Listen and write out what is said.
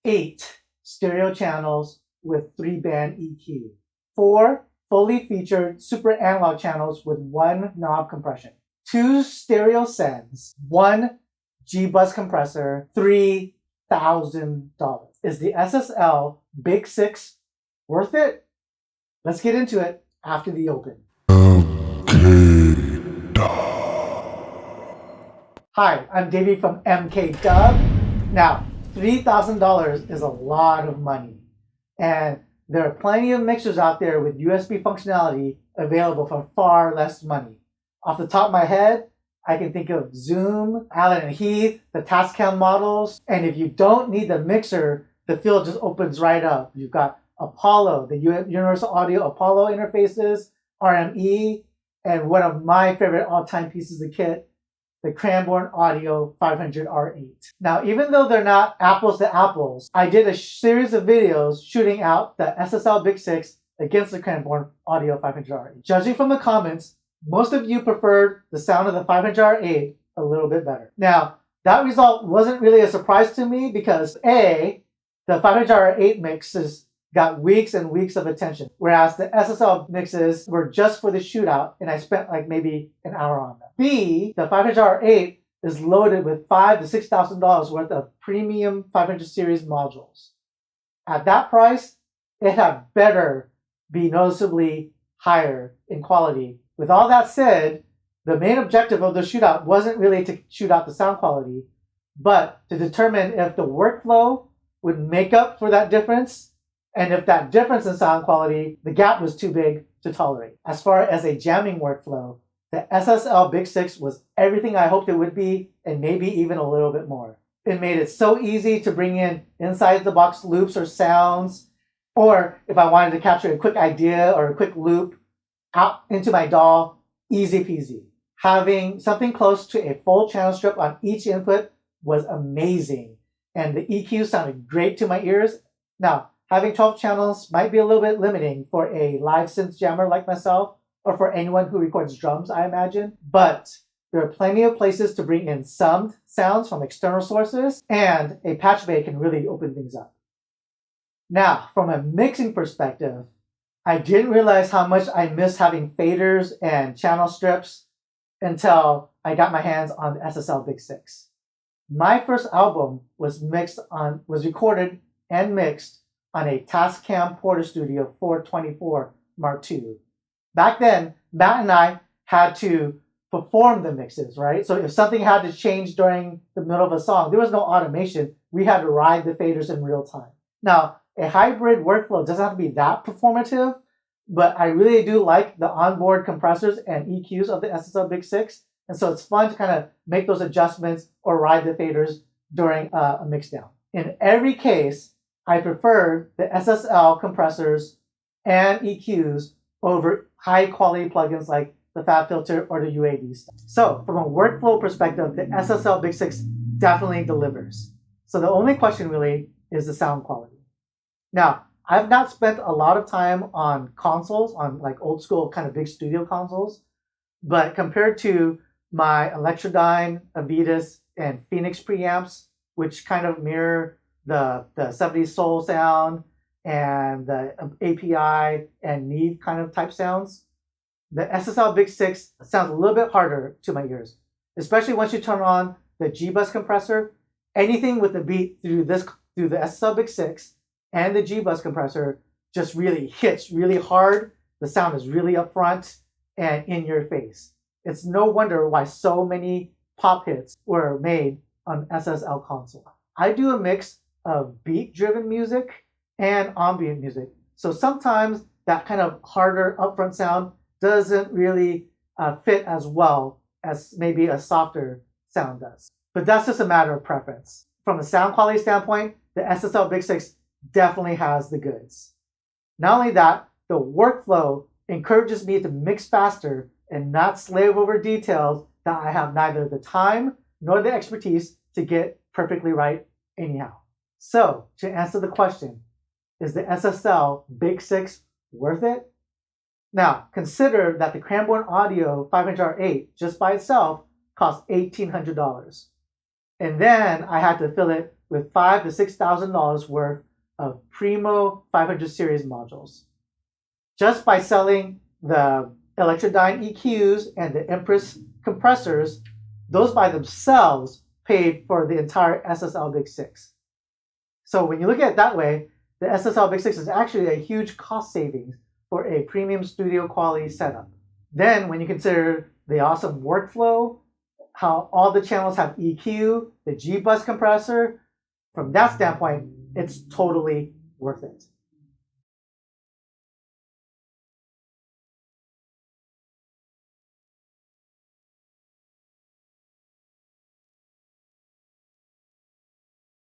8 stereo channels with 3-band EQ, 4 fully featured super analog channels with 1 knob compression, 2 stereo sends, 1 G-bus compressor, $3,000. Is the SSL Big Six worth it? Let's get into it after the open. Hi, I'm Davey from MKDVB. Now, $3,000 is a lot of money, and there are plenty of mixers out there with USB functionality available for far less money. Off the top of my head, I can think of Zoom, Allen and Heath, the Tascam models, and if you don't need the mixer, the field just opens right up. You've got Apollo, the Universal Audio Apollo interfaces, RME, and one of my favorite all-time pieces of kit, the Cranborne Audio 500R8. Now, even though they're not apples to apples, I did a series of videos shooting out the SSL Big Six against the Cranborne Audio 500R8. Judging from the comments, most of you preferred the sound of the 500R8 a little bit better. Now, that result wasn't really a surprise to me because A, the 500R8 mixes got weeks and weeks of attention, whereas the SSL mixes were just for the shootout, and I spent like maybe an hour on them. B, the 500R8 is loaded with $5,000 to $6,000 worth of premium 500 series modules. At that price, it had better be noticeably higher in quality. With all that said, the main objective of the shootout wasn't really to shoot out the sound quality, but to determine if the workflow would make up for that difference, and if that difference in sound quality, the gap was too big to tolerate. As far as a jamming workflow, the SSL Big Six was everything I hoped it would be, and maybe even a little bit more. It made it so easy to bring in inside-the-box loops or sounds, or if I wanted to capture a quick idea or a quick loop out into my DAW, easy peasy. Having something close to a full channel strip on each input was amazing, and the EQ sounded great to my ears. Now, having 12 channels might be a little bit limiting for a live synth jammer like myself, or for anyone who records drums, I imagine. But there are plenty of places to bring in some sounds from external sources, and a patch bay can really open things up. Now, from a mixing perspective, I didn't realize how much I missed having faders and channel strips until I got my hands on the SSL Big Six. My first album was recorded and mixed on a Tascam Porter Studio 424 Mark II. Back then, Matt and I had to perform the mixes, right? So if something had to change during the middle of a song, there was no automation. We had to ride the faders in real time. Now, a hybrid workflow doesn't have to be that performative, but I really do like the onboard compressors and EQs of the SSL Big Six. And so it's fun to kind of make those adjustments or ride the faders during a mixdown. In every case, I preferred the SSL compressors and EQs over high quality plugins like the Fab Filter or the UAD stuff. So from a workflow perspective, the SSL Big Six definitely delivers. So the only question really is the sound quality. Now, I've not spent a lot of time on consoles, on like old school kind of big studio consoles, but compared to my Electrodyne, Avitas, and Phoenix preamps, which kind of mirror the 70s soul sound and the API and Neve kind of type sounds, the SSL Big Six sounds a little bit harder to my ears, especially once you turn on the G-bus compressor. Anything with the beat through the SSL Big Six and the G-bus compressor just really hits really hard. The sound is really upfront and in your face. It's no wonder why so many pop hits were made on SSL console. I do a mix of beat-driven music and ambient music. So sometimes that kind of harder upfront sound doesn't really fit as well as maybe a softer sound does. But that's just a matter of preference. From a sound quality standpoint, the SSL Big Six definitely has the goods. Not only that, the workflow encourages me to mix faster and not slave over details that I have neither the time nor the expertise to get perfectly right anyhow. So, to answer the question, is the SSL Big Six worth it? Now, consider that the Cranborne Audio 500R8 just by itself cost $1,800. And then I had to fill it with $5,000 to $6,000 worth of Primo 500 series modules. Just by selling the Electrodyne EQs and the Empress compressors, those by themselves paid for the entire SSL Big Six. So when you look at it that way, the SSL Big Six is actually a huge cost savings for a premium studio quality setup. Then when you consider the awesome workflow, how all the channels have EQ, the G-bus compressor, from that standpoint, it's totally worth it.